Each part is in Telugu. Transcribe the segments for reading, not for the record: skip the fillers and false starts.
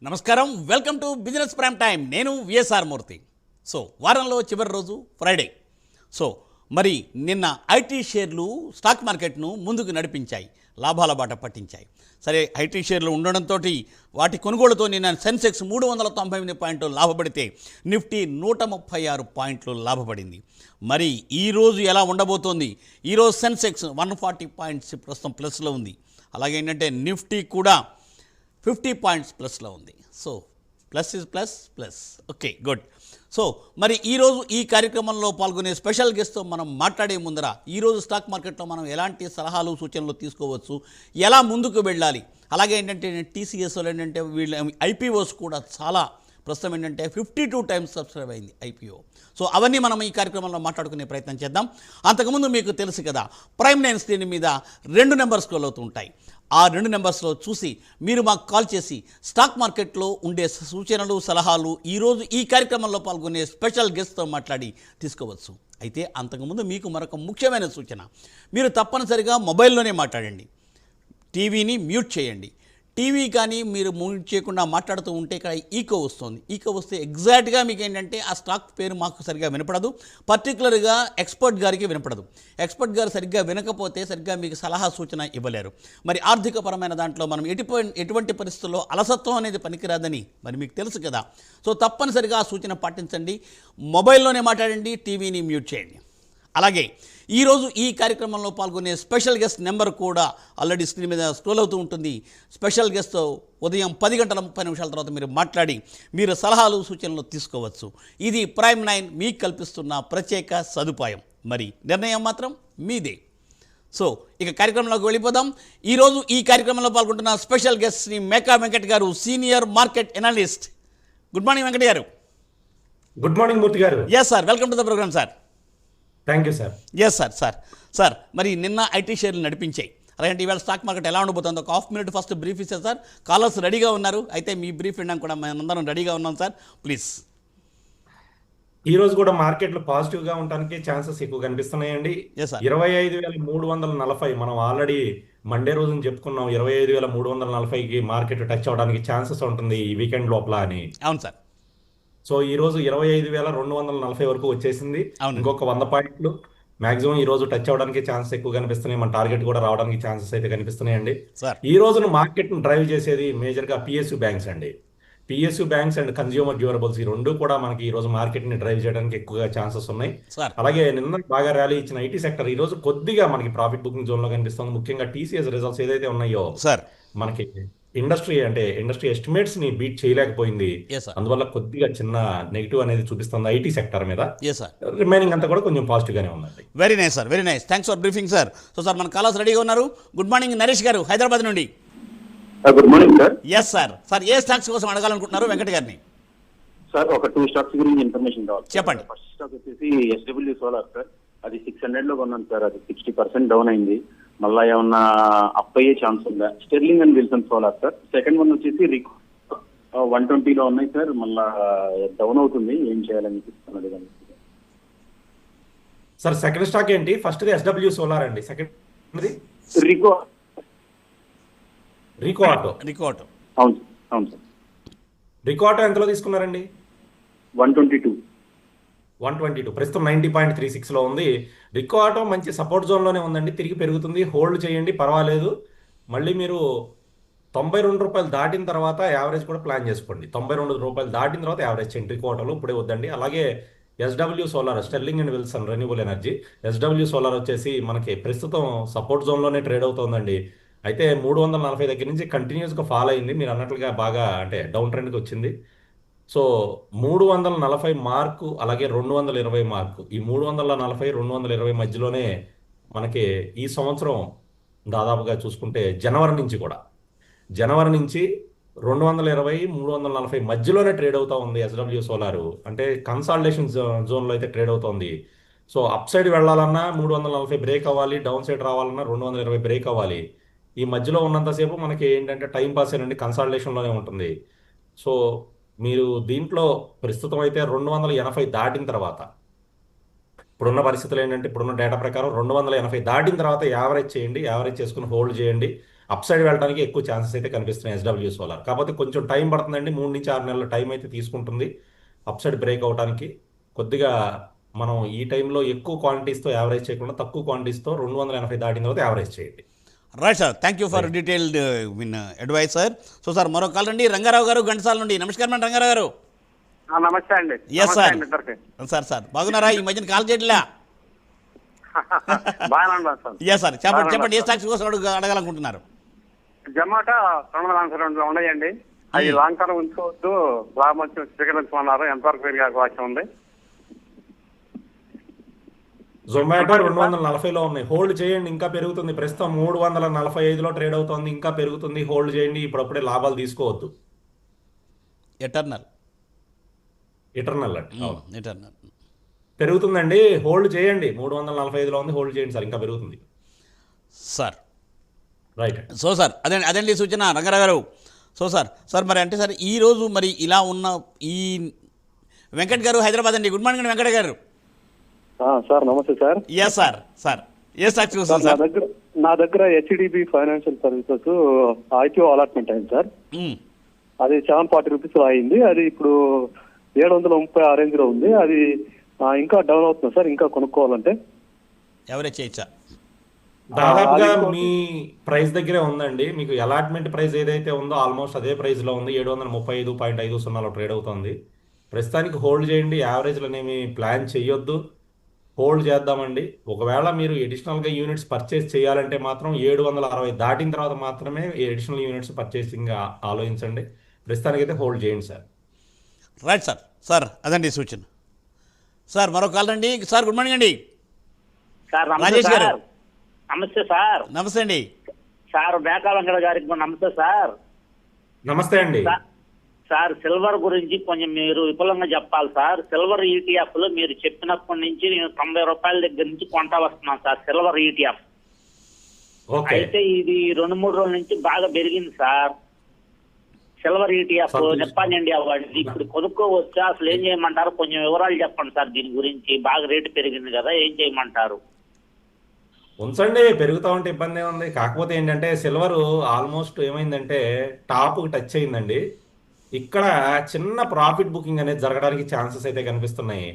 నమస్కారం, welcome to business prime time. నేను విఎస్ఆర్ మూర్తి. వారంలో చివరి రోజు ఫ్రైడే. మరి నిన్న ఐటీ షేర్లు స్టాక్ మార్కెట్ను ముందుకు నడిపించాయి, లాభాల బాట పట్టించాయి. సరే, ఐటీ షేర్లు ఉండడంతో వాటి కొనుగోలుతో నిన్న సెన్సెక్స్ 398 పాయింట్లు లాభపడితే నిఫ్టీ 136 పాయింట్లు లాభపడింది. మరి ఈరోజు ఎలా ఉండబోతోంది? ఈరోజు సెన్సెక్స్ 140 పాయింట్స్ ప్రస్తుతం ప్లస్లో ఉంది. అలాగే ఏంటంటే నిఫ్టీ కూడా 50 పాయింట్స్ ప్లస్లో ఉంది. Plus is plus plus. Okay, good. మరి ఈరోజు ఈ కార్యక్రమంలో పాల్గొనే స్పెషల్ గెస్ట్తో మనం మాట్లాడే ముందర ఈరోజు స్టాక్ మార్కెట్లో మనం ఎలాంటి సలహాలు సూచనలు తీసుకోవచ్చు, ఎలా ముందుకు వెళ్ళాలి, అలాగే ఏంటంటే టీసీఎస్లో ఏంటంటే వీళ్ళ ఐపీఓస్ కూడా చాలా ప్రస్తుతం ఏంటంటే 52 టైమ్స్ సబ్స్క్రైబ్ అయింది ఐపీఓ. అవన్నీ మనం ఈ కార్యక్రమంలో మాట్లాడుకునే ప్రయత్నం చేద్దాం. అంతకుముందు మీకు తెలుసు కదా, ప్రైమ్ 9 స్క్రీన్ మీద 2 నెంబర్స్ స్క్రోల్ అవుతూ ఉంటాయి. ఆ 2 నెంబర్స్లో చూసి మీరు మాకు కాల్ చేసి స్టాక్ మార్కెట్లో ఉండే సూచనలు, సలహాలు ఈరోజు ఈ కార్యక్రమంలో పాల్గొనే స్పెషల్ గెస్ట్తో మాట్లాడి తీసుకోవచ్చు. అయితే అంతకుముందు మీకు మరొక ముఖ్యమైన సూచన, మీరు తప్పనిసరిగా మొబైల్లోనే మాట్లాడండి. టీవీని మ్యూట్ చేయండి. టీవీ కానీ మీరు మ్యూట్ చేయకుండా మాట్లాడుతూ ఉంటే ఇక్కడ ఈకో వస్తుంది. ఈకో వస్తే ఎగ్జాక్ట్గా మీకు ఏంటంటే ఆ స్టాక్ పేరు మాకు సరిగ్గా వినపడదు, పర్టికులర్గా ఎక్స్పర్ట్ గారికి వినపడదు. ఎక్స్పర్ట్ గారు సరిగ్గా వినకపోతే సరిగ్గా మీకు సలహా సూచన ఇవ్వలేరు. మరి ఆర్థికపరమైన దాంట్లో మనం ఎటువంటి పరిస్థితుల్లో అలసత్వం అనేది పనికిరాదని మరి మీకు తెలుసు కదా. తప్పనిసరిగా ఆ సూచన పాటించండి. మొబైల్లోనే మాట్లాడండి, టీవీని మ్యూట్ చేయండి. అలాగే ఈరోజు ఈ కార్యక్రమంలో పాల్గొనే స్పెషల్ గెస్ట్ నెంబర్ కూడా ఆల్రెడీ స్క్రీన్ మీద స్క్రోల్ అవుతూ ఉంటుంది. స్పెషల్ గెస్ట్తో ఉదయం 10:30 తర్వాత మీరు మాట్లాడి మీరు సలహాలు సూచనలు తీసుకోవచ్చు. ఇది ప్రైమ్ 9 మీకు కల్పిస్తున్న ప్రత్యేక సదుపాయం. మరి నిర్ణయం మాత్రం మీదే. ఇక కార్యక్రమంలోకి వెళ్ళిపోదాం. ఈరోజు ఈ కార్యక్రమంలో పాల్గొంటున్న special guest Shri Meka Venkat garu, senior market analyst. Good morning Venkat garu. Good morning Murthy గారు. Yes sir, welcome to the programme sir. Thank you sir. Yes sir మరి నిన్న ఐటీ షేర్లు నడిపించాయి. అలాగే ఈవేళ స్టాక్ మార్కెట్ ఎలా ఉండబోతుంది? ఒక హాఫ్ మినిట్ ఫస్ట్ బ్రీఫ్ ఇస్తారు సార్. కాలర్స్ రెడీగా ఉన్నారు, అయితే మీ బ్రీఫ్ వినడానికి కూడా మనందరం రెడీగా ఉన్నాం సార్, ప్లీజ్. ఈ రోజు కూడా మార్కెట్లు పాజిటివ్ గా ఉండడానికి ఛాన్సెస్ ఎక్కువ కనిపిస్తున్నాయండి. 25,340 మనం ఆల్రెడీ మండే రోజున చెప్పుకున్నాం. 25,340కి మార్కెట్ టచ్ అవడానికి ఛాన్సెస్ ఉంటుంది ఈ వీకెండ్ లోపల అని. అవును సార్. ఈ రోజు 25,240 వరకు వచ్చేసింది. ఇంకొక 100 పాయింట్లు మాక్సిమం ఈ రోజు టచ్ అవడానికి ఛాన్సెస్ ఎక్కువ కనిపిస్తున్నాయి. మన టార్గెట్ కూడా రావడానికి ఛాన్సెస్ అయితే కనిపిస్తున్నాయండి. ఈ రోజున మార్కెట్ ను డ్రైవ్ చేసేది మేజర్ గా పిఎస్యు బ్యాంక్స్ అండి. PSU banks and consumer durables, ఈ రెండు కూడా మనకి ఈ రోజు మార్కెట్ ని డ్రైవ్ చేయడానికి ఎక్కువగా ఛాన్సెస్ ఉన్నాయి. అలాగే నిన్న బాగా ర్యాలీ ఇచ్చిన ఐటీ సెక్టర్ ఈ రోజు కొద్దిగా మనకి ప్రాఫిట్ బుకింగ్ జోన్ లో కనిపిస్తుంది. ముఖ్యంగా టీసీఎస్ రిజల్ట్స్ ఏదైతే ఉన్నాయో మనకి ఇండస్ట్రీ ఎస్టిమేట్స్ ని బీట్ చేయలేకపోయింది. అందువల్ల కొద్దిగా చిన్న నెగిటివ్ అనేది చూపిస్తుంది ఐటీ సెక్టర్ మీద. రిమైనింగ్ అంతా కూడా కొంచెం పాజిటివ్ గానే ఉందండి. Very nice sir, very nice. Thanks for briefing sir. Sir మన కాలర్స్ రెడీగా ఉన్నారు. గుడ్ మార్నింగ్ నరేష్ గారు, హైదరాబాద్ నుండి. Good morning sir. Yes sir ఏ స్టాక్స్ కోసం అడగాలనుకుంటున్నారు వెంకట్ గారిని? సార్ ఒక 2 స్టాక్స్ గురించి ఇన్ఫర్మేషన్ కావాలి. చెప్పండి. ఫస్ట్ స్టాక్ వచ్చేసి ఎస్డబ్ల్యూ సోలార్ సార్. అది 600 లో కొన్నాను సార్. అది 60% డౌన్ అయింది. మళ్ళా ఏమన్నా అప్ అయ్యే ఛాన్స్ ఉందా? Sterling and Wilson solar sir. Second one వచ్చేసి రికో 120 లో ఉన్నాయి సార్. మళ్ళా డౌన్ అవుతుంది, ఏం చేయాలని చెప్తున్నది సార్. సెకండ్ స్టాక్ ఏంటి? ఫస్ట్ ఎస్డబ్ల్యూ సోలార్ అండి. Second Rico auto. అవును సార్. రికో ఆటో ఎంతలో తీసుకున్నారండి? 122 ప్రస్తుతం 90.36 లో ఉంది. రికో ఆటో మంచి సపోర్ట్ జోన్ లోనే ఉందండి. తిరిగి పెరుగుతుంది, హోల్డ్ చేయండి, పర్వాలేదు. మళ్ళీ మీరు 92 రూపాయలు దాటిన తర్వాత యావరేజ్ కూడా ప్లాన్ చేసుకోండి. 92 రూపాయలు దాటిన తర్వాత యావరేజ్ చేయండి రికో ఆటోలో, ఇప్పుడే వద్దండి. అలాగే SW solar, sterling and Wilson renewable energy. SW solar వచ్చేసి మనకి ప్రస్తుతం సపోర్ట్ జోన్ లోనే ట్రేడ్ అవుతుందండి. అయితే 340 దగ్గర నుంచి కంటిన్యూస్ గా ఫాలో అయింది. మీరు అన్నట్లుగా బాగా డౌన్ ట్రెండ్కి వచ్చింది. 340 మార్కు, అలాగే 220 మార్కు, ఈ 340, 220 మధ్యలోనే మనకి ఈ సంవత్సరం దాదాపుగా చూసుకుంటే జనవరి నుంచి 220, 340 మధ్యలోనే ట్రేడ్ అవుతా ఉంది ఎస్డబ్ల్యూ సోలార్. అంటే కన్సాలిడేషన్ జోన్లో అయితే ట్రేడ్ అవుతుంది. అప్ సైడ్ వెళ్ళాలన్నా 340 బ్రేక్ అవ్వాలి, డౌన్ సైడ్ రావాలన్నా 220 బ్రేక్ అవ్వాలి. ఈ మధ్యలో ఉన్నంతసేపు మనకి ఏంటంటే టైం పాస్ అయినండి, కన్సాలిడేషన్లోనే ఉంటుంది. మీరు దీంట్లో ప్రస్తుతం అయితే 280 దాటిన తర్వాత, ఇప్పుడున్న పరిస్థితులు ఏంటంటే ఇప్పుడున్న డేటా ప్రకారం 280 దాటిన తర్వాత యావరేజ్ చేయండి, యావరేజ్ చేసుకుని హోల్డ్ చేయండి. అప్ సైడ్ వెళ్ళడానికి ఎక్కువ ఛాన్సెస్ అయితే కనిపిస్తున్నాయి ఎస్డబ్ల్యూ సోలార్. కాకపోతే కొంచెం టైం పడుతుందండి, 3 నుంచి 6 నెలల టైం అయితే తీసుకుంటుంది అప్ సైడ్ బ్రేక్ అవడానికి. కొద్దిగా మనం ఈ టైంలో ఎక్కువ క్వాంటిటీస్తో యావరేజ్ చేయకుండా తక్కువ క్వాంటిటీస్తో 280 దాటిన తర్వాత యావరేజ్ చేయండి. Right sir, thank you for detailed advice sir. So sir మరో కాల్ అండి, రంగారావు గారు ఘంటసాల నుండి. నమస్కారం అండి రంగారావు గారు. నమస్తే అండి. Yes sir. సార్ బాగున్నారా? ఈ మధ్యన కాల్ చేయట్లా? బాగా సార్. ఎస్ సార్, చెప్పండి ఏ స్టాక్స్ కోసం అడగాలనుకుంటున్నారు? జొమాటో 242 ఉన్నాయండి. అది లాంగ్ టర్మ్ ఉంచుకోవద్దు, లాభం వచ్చి స్వీకరించమన్నారు. ఎంతవరకు పెరిగే అవకాశం ఉంది? జొమాటో 240లో ఉన్నాయి, హోల్డ్ చేయండి, ఇంకా పెరుగుతుంది. ప్రస్తుతం 345లో ట్రేడ్ అవుతుంది, ఇంకా పెరుగుతుంది, హోల్డ్ చేయండి. ఇప్పుడప్పుడే లాభాలు తీసుకోవద్దు. ఎటర్నల్ పెరుగుతుందండి, హోల్డ్ చేయండి. 345లో ఉంది, హోల్డ్ చేయండి సార్, ఇంకా పెరుగుతుంది సార్. రైట్. సో సార్ అదండి సూచన రంగారావు గారు. సో సార్ మరి అంటే సార్ ఈరోజు మరి ఇలా ఉన్న ఈ వెంకట్ గారు హైదరాబాద్ అండి. గుడ్ మార్నింగ్ అండి వెంకట్ గారు. సార్ నమస్తే సార్. ఎస్ సార్ ఏ స్టాక్స్ చూస్తాను సార్? నా దగ్గర HDB financial services IPO allotment అయింది సార్. అది 740 రూపీస్ అయింది. అది ఇప్పుడు 730 ఆ రేంజ్ లో ఉంది. అది ఇంకా డౌన్ అవుతుంది సార్, ఇంకా కొనుక్కోవాలంటే ఎవరేజ్ చేయొచ్చా? దాదాపుగా మీ ప్రైస్ దగ్గరే ఉందండి. మీకు అలాట్మెంట్ ప్రైస్ ఏదైతే ఉందో ఆల్మోస్ట్ అదే ప్రైస్ లో ఉంది. 735.50లో ట్రేడ్ అవుతుంది. ప్రస్తుతానికి హోల్డ్ చేయండి, యావరేజ్లు అనేవి ప్లాన్ చేయొద్దు, హోల్డ్ చేద్దామండి. ఒకవేళ మీరు అడిషనల్గా యూనిట్స్ పర్చేస్ చేయాలంటే మాత్రం 760 దాటిన తర్వాత మాత్రమే అడిషనల్ యూనిట్స్ పర్చేసింగ్ ఆలోచించండి. ప్రస్తుతానికి అయితే హోల్డ్ చేయండి సార్. రైట్ సార్ అదండి సూచన. సార్ మరో కాల్ అండి. సార్ గుడ్ మార్నింగ్ అండి. సార్ రాజేష్ గారు. నమస్తే సార్. నమస్తే అండి సార్. మేకా వెంకట గారికి నమస్తే సార్. నమస్తే అండి. సార్ సిల్వర్ గురించి కొంచెం మీరు విపులంగా చెప్పాలి సార్. సిల్వర్ ఈటీఎఫ్ లో మీరు చెప్పినప్పటి నుంచి నేను 90 రూపాయల దగ్గర నుంచి కొంటా వస్తున్నాను సార్ సిల్వర్ ఈటీఎఫ్. అయితే ఇది 2-3 రోజుల నుంచి బాగా పెరిగింది sir silver ETF. Japan India వాడిది. ఇప్పుడు కొనుక్కోవచ్చా? అసలు ఏం చేయమంటారు? కొంచెం వివరాలు చెప్పండి సార్ దీని గురించి. బాగా రేటు పెరిగింది కదా, ఏం చేయమంటారు? ఉంచండి, పెరుగుతా ఉంటే ఇబ్బంది ఉంది. కాకపోతే ఏంటంటే సిల్వర్ ఆల్మోస్ట్ ఏమైందంటే టాప్ టచ్ అయిందండి. ఇక్కడ చిన్న ప్రాఫిట్ బుకింగ్ అనేది జరగడానికి ఛాన్సెస్ అయితే కనిపిస్తున్నాయి.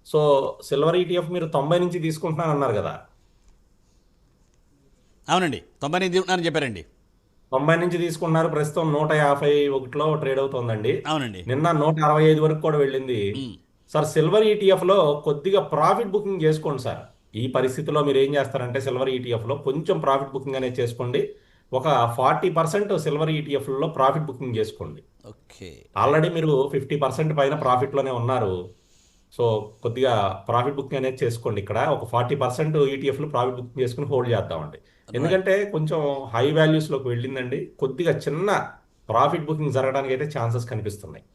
సో సిల్వర్ ఈటీఎఫ్ మీరు 90 నుంచి తీసుకుంటున్నాను అన్నారు కదా? అవునండి, 90 నుంచి తీసుకుంటున్నారని చెప్పారండి. 90 నుంచి తీసుకున్నారు. ప్రస్తుతం 151లో ట్రేడ్ అవుతుందండి. అవునండి, నిన్న 165 వరకు కూడా వెళ్ళింది. సార్ సిల్వర్ ఈటీఎఫ్ లో కొద్దిగా ప్రాఫిట్ బుకింగ్ చేసుకోండి సార్. ఈ పరిస్థితిలో మీరు ఏం చేస్తారంటే సిల్వర్ ఈటీఎఫ్ లో కొంచెం ప్రాఫిట్ బుకింగ్ అనేది చేసుకోండి. ఒక 40% సిల్వర్ ఈటీఎఫ్లో ప్రాఫిట్ బుకింగ్ చేసుకోండి. ఓకే, ఆల్రెడీ మీరు 50% పైన ప్రాఫిట్లోనే ఉన్నారు. సో కొద్దిగా ప్రాఫిట్ బుకింగ్ అనేది చేసుకోండి. ఇక్కడ ఒక 40% ఈటీఎఫ్లో ప్రాఫిట్ బుకింగ్ చేసుకుని హోల్డ్ చేద్దామండి. ఎందుకంటే కొంచెం హై వాల్యూస్లోకి వెళ్ళిందండి. కొద్దిగా చిన్న ప్రాఫిట్ బుకింగ్ జరగడానికి అయితే ఛాన్సెస్ కనిపిస్తున్నాయి.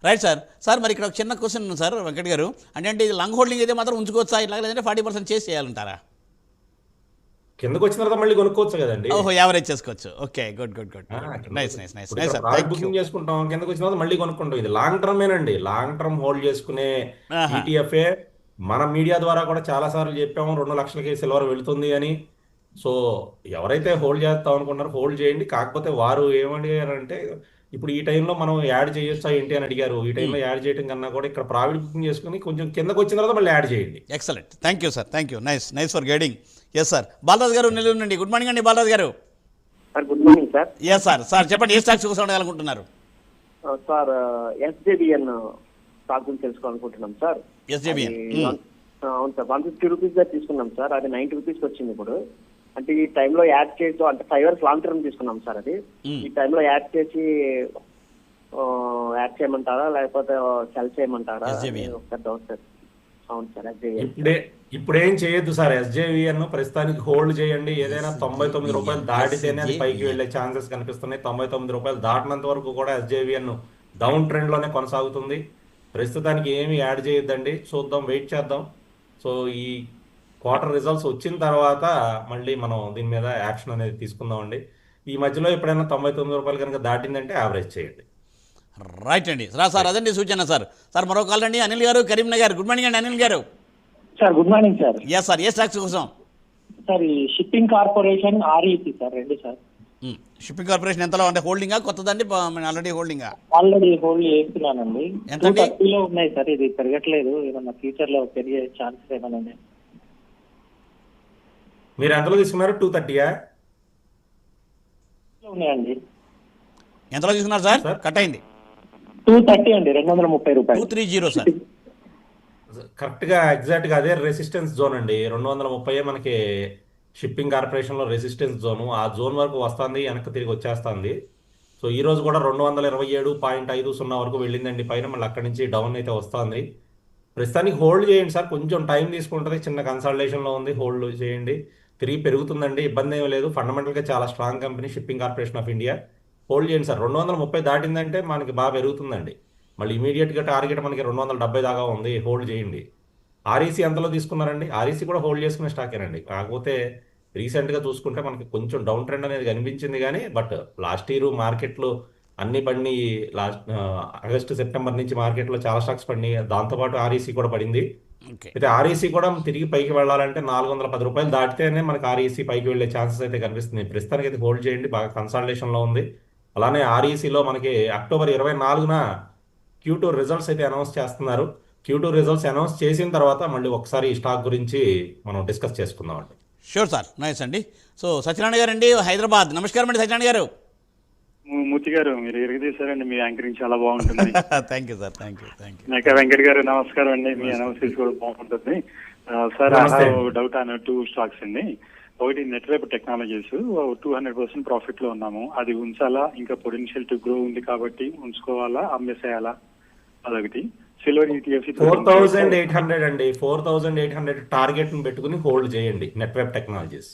రైట్ సార్ మరి ఇక్కడ ఒక చిన్న క్వశ్చన్ ఉంది సార్ వెంకట్ గారు. అంటే ఇది లాంగ్ హోల్డింగ్ అయితే మాత్రం ఉంచుకోవచ్చా, ఇట్లా లేదంటే 40% చేసి చేయాలంటారా? కిందకు వచ్చిన తర్వాత మళ్ళీ కొనుక్కోవచ్చు కదండి. ఓహో, యావరేజ్ చేసుకోవచ్చు. Okay, good. నైస్. బుకింగ్ చేసుకుంటాం, కిందకు వచ్చిన తర్వాత మళ్ళీ కొనుక్కుంటాం. ఇది లాంగ్ టర్మేనండి. లాంగ్ టర్మ్ హోల్డ్ చేసుకునే ఈటీఎఫ్ఏ. మన మీడియా ద్వారా కూడా చాలా సార్లు చెప్పాము 2 లక్షలకి సిల్వర్ వెళుతుంది అని. సో ఎవరైతే హోల్డ్ చేస్తాం అనుకున్నారో హోల్డ్ చేయండి. కాకపోతే వారు ఏమడిగారంటే ఇప్పుడు ఈ టైంలో మనం యాడ్ చేయొచ్చా ఏంటి అని అడిగారు. ఈ టైంలో యాడ్ చేయడం కన్నా కూడా ఇక్కడ ప్రాఫిట్ బుకింగ్ చేసుకుని కొంచెం కిందకు వచ్చిన తర్వాత మళ్ళీ యాడ్ చేయండి. Excellent, thank you sir, thank you. Nice for guiding. Yes sir, Balaraj గారు నెల్లూరు నుండి. గుడ్ మార్నింగ్ అండి బాలరాజ్ గారు. Good morning sir. Yes sir చెప్పండి, ఏ స్టాక్స్ కోసం అడగాలనుకుంటున్నారు? సార్ ఎస్జేబిఎన్ స్టాక్ గురించి తెలుసుకోవాలనుకుంటున్నాం సార్. ఎస్జేబిఎన్ అవును సార్, 150 రూపీస్ గా తీసుకున్నాం సార్. అది 90 రూపీస్ వచ్చింది ఇప్పుడు. అంటే ఈ టైంలో యాడ్ చేసి అంటే 5 years లాంగ్ టర్మ్ తీసుకున్నాం సార్. అది ఈ టైంలో యాడ్ చేసి యాడ్ చేయమంటారా లేకపోతే సెల్ చేయమంటారా? ఒకసారి డౌట్ సార్. అవును సార్, ఇప్పుడు ఏం చేయొద్దు సార్. ఎస్జేవిఎన్ ప్రస్తుతానికి హోల్డ్ చేయండి. ఏదైనా 99 రూపాయలు దాటితేనే అది పైకి వెళ్లే ఛాన్సెస్ కనిపిస్తున్నాయి. 99 రూపాయలు దాటినంత వరకు కూడా ఎస్జేవిఎన్ డౌన్ ట్రెండ్ లోనే కొనసాగుతుంది. ప్రస్తుతానికి ఏమి యాడ్ చేయొద్దండి, చూద్దాం, వెయిట్ చేద్దాం. సో ఈ క్వార్టర్ రిజల్ట్స్ వచ్చిన తర్వాత మళ్ళీ మనం దీని మీద యాక్షన్ అనేది తీసుకుందామండి. ఈ మధ్యలో ఎప్పుడైనా 99 రూపాయలు కనుక దాటిందంటే యావరేజ్ చేయండి. రైట్ అండి సార్ అదండి సూచన సార్ మరో కాల్ అండి. అనిల్ గారు కరీంనగర్. గుడ్ మార్నింగ్ అండి Anil garu. Sir good morning sir. Yes sir, ఏ స్టాక్స్ కోసం? సార్ ఈ షిప్పింగ్ కార్పొరేషన్ ఆర్ఈసి సార్ రెండు సార్. షిప్పింగ్ కార్పొరేషన్ ఎంతలో అంటే హోల్డింగా కొత్తదండి ఆల్రెడీ హోల్డింగా? ఆల్రెడీ హోల్డ్ చేస్తున్నానండి. ఎంతండి? 230 ఉన్నాయి సార్. ఇది పెరగట్లేదు, ఏమన్నా ఫ్యూచర్ లో పెరిగే ఛాన్సెస్ ఏమైనా ఉన్నాయి? మీరు ఎంతలో తీసుకున్నారు? 230 ఉన్నాయండి. ఎంతలో తీసుకున్నారు సార్? కట్ అయింది. 230 అండి, 230 రూపాయలు. 230 సార్. కరెక్ట్గా ఎగ్జాక్ట్గా అదే రెసిస్టెన్స్ జోన్ అండి. 230 మనకి షిప్పింగ్ కార్పొరేషన్లో రెసిస్టెన్స్ జోను. ఆ జోన్ వరకు వస్తుంది, వెనక్కి తిరిగి వచ్చేస్తుంది. సో ఈ రోజు కూడా 227.50 వరకు వెళ్ళిందండి పైన, మళ్ళీ అక్కడి నుంచి డౌన్ అయితే వస్తుంది. ప్రస్తుతానికి హోల్డ్ చేయండి సార్, కొంచెం టైం తీసుకుంటుంది, చిన్న కన్సల్టేషన్లో ఉంది, హోల్డ్ చేయండి. తిరిగి పెరుగుతుందండి, ఇబ్బంది ఏమీ లేదు. ఫండమెంటల్గా చాలా strong company shipping corporation of India. Hold చేయండి సార్. 230 దాటిందంటే మనకి బాగా పెరుగుతుందండి. మళ్ళీ ఇమీడియట్గా టార్గెట్ మనకి 270 దాకా ఉంది, హోల్డ్ చేయండి. ఆర్ఈసీ ఎంతలో తీసుకున్నారండి? ఆర్ఈసీ కూడా హోల్డ్ చేసుకునే స్టాకేనండి. కాకపోతే రీసెంట్గా చూసుకుంటే మనకి కొంచెం డౌన్ ట్రెండ్ అనేది కనిపించింది, కానీ బట్ లాస్ట్ ఇయర్ మార్కెట్లో అన్ని పడినాయి. ఆగస్టు సెప్టెంబర్ నుంచి మార్కెట్లో చాలా స్టాక్స్ పడినాయి, దాంతోపాటు ఆర్ఈసీ కూడా పడింది. అయితే ఆర్ఈసీ కూడా తిరిగి పైకి వెళ్ళాలంటే 410 రూపాయలు దాటితేనే మనకి ఆర్ఈసీ పైకి వెళ్ళే ఛాన్సెస్ అయితే కనిపిస్తుంది. ప్రస్తుతానికి అయితే హోల్డ్ చేయండి, బాగా కన్సల్టేషన్లో ఉంది. అలానే ఆర్ఈసీలో మనకి అక్టోబర్ 24న Q2 రిజల్ట్స్ అయితే అనౌన్స్ చేస్తున్నారు. Q2 రిజల్ట్స్ అనౌన్స్ చేసిన తర్వాత మళ్ళీ ఒకసారి ఈ స్టాక్ గురించి మనం డిస్కస్ చేసుకుందాం అండి. షూర్ సార్, నైస్ అండి. సో సత్యనారాయణ గారు అండి, హైదరాబాద్. నమస్కారం అండి సత్యనారాయణ గారు. మూర్తి గారు, మీరు ఎరగదీశారండి, మీ యాంకరింగ్ చాలా బాగుంటుంది. Thank you sir, thank you. మేక వెంకట్ గారు నమస్కారం అండి, మీ అనాలిసిస్ కూడా బాగుంటుంది. సార్ డౌట్ అన్న 2 స్టాక్స్ అండి. ఒకటి నెట్వెబ్ టెక్నాలజీస్ 200% ప్రాఫిట్ లో ఉన్నాము, అది ఉంచాలా, ఇంకా పొటెన్షియల్ టు గ్రో ఉంది కాబట్టి ఉంచుకోవాలా, అమ్మేసేయాలా? అదొకటి. సిల్వర్ ETF 4,800 అండి, 4,800 టార్గెట్ ను పెట్టుకుని హోల్డ్ చేయండి Netweb technologies.